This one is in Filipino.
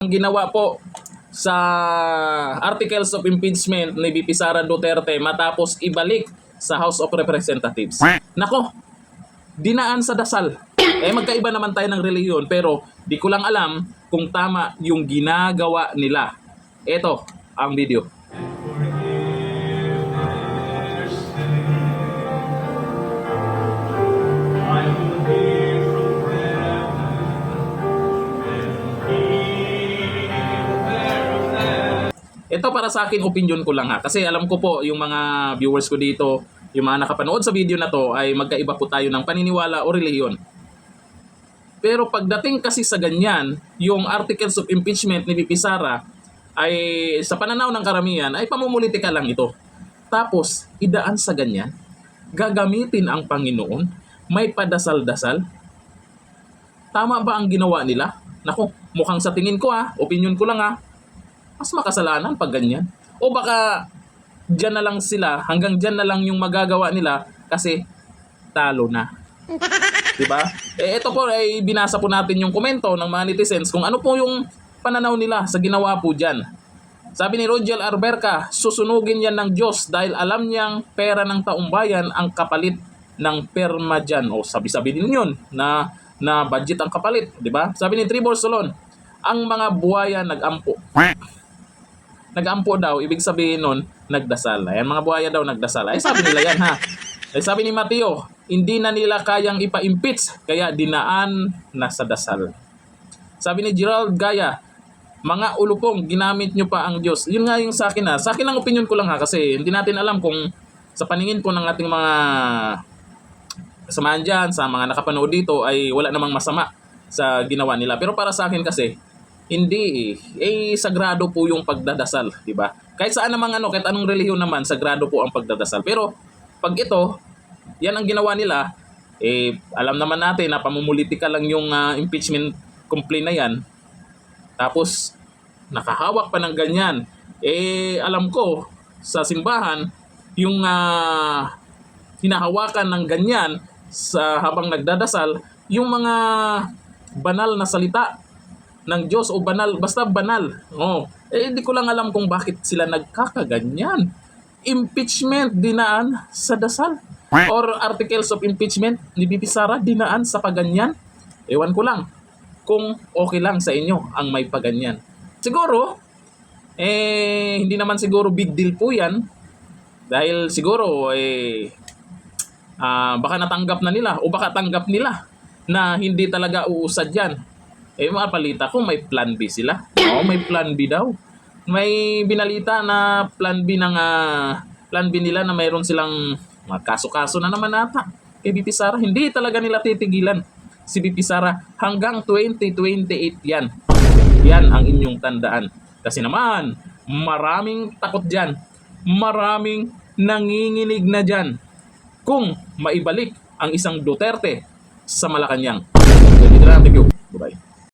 Ang ginawa po sa articles of impeachment ni VP Sara Duterte matapos ibalik sa House of Representatives. Nako, dinaan sa dasal. Magkaiba naman tayo ng reliyon pero di ko lang alam kung tama yung ginagawa nila. Ito ang video. Ito para sa akin, opinion ko lang ha. Kasi alam ko po, yung mga viewers ko dito, yung mga nakapanood sa video na to, ay magkaiba po tayo ng paniniwala o reliyon. Pero pagdating kasi sa ganyan, yung articles of impeachment ni VP Sara, ay sa pananaw ng karamihan, ay pamumulitika lang ito. Tapos, idaan sa ganyan, gagamitin ang Panginoon, may padasal-dasal. Tama ba ang ginawa nila? Naku, mukhang sa tingin ko ha, opinion ko lang ha, mas makasalanan pag ganyan. O baka dyan na lang sila, hanggang dyan na lang yung magagawa nila kasi talo na. Diba? Ito po ay binasa po natin yung komento ng mga netizens kung ano po yung pananaw nila sa ginawa po dyan. Sabi ni Rogel Arberca, susunugin yan ng Diyos dahil alam niyang pera ng taong bayan ang kapalit ng perma dyan. O sabi-sabi din yun na budget ang kapalit. Diba? Sabi ni Trevor Solon, ang mga buhaya nag-ampo. Nag-ampo daw, ibig sabihin nun, nagdasal. Ayan, mga buhaya daw nagdasal. Ay, sabi nila yan ha. Ay, sabi ni Mateo, hindi na nila kayang ipa-impeach, kaya dinaan na sa dasal. Sabi ni Gerald Gaya, mga ulupong, ginamit nyo pa ang Diyos. Yun nga yung sa akin ha. Sa akin lang opinion ko lang ha, kasi hindi natin alam kung sa paningin po ng ating mga kasamahan dyan, sa mga nakapanood dito, ay wala namang masama sa ginawa nila. Pero para sa akin kasi, hindi sagrado po yung pagdadasal, di ba? Kahit saan namang kahit anong relihiyon naman, sagrado po ang pagdadasal. Pero pag ito, yan ang ginawa nila, alam naman natin na pamumulitika lang yung impeachment complaint na yan. Tapos nakahawak pa ng ganyan. Alam ko sa simbahan, yung hinahawakan ng ganyan sa habang nagdadasal, yung mga banal na salita ng Diyos o banal, basta banal. Hindi ko lang alam kung bakit sila nagkakaganyan. Impeachment dinaan sa dasal. Or articles of impeachment ni VP Sara dinaan sa paganyan. Ewan ko lang kung okay lang sa inyo ang may paganyan. Siguro, hindi naman siguro big deal po yan. Dahil siguro, baka natanggap na nila o baka tanggap nila na hindi talaga uusad yan. Mapalita ko may plan B sila. May plan B daw. May binalita na plan B nila na mayroon silang kaso-kaso na naman ata kay VP Sara. Hindi talaga nila titigilan si VP Sara hanggang 2028 yan. Yan ang inyong tandaan. Kasi naman, maraming takot dyan. Maraming nanginginig na dyan kung maibalik ang isang Duterte sa Malacanang. Thank you. Bye-bye.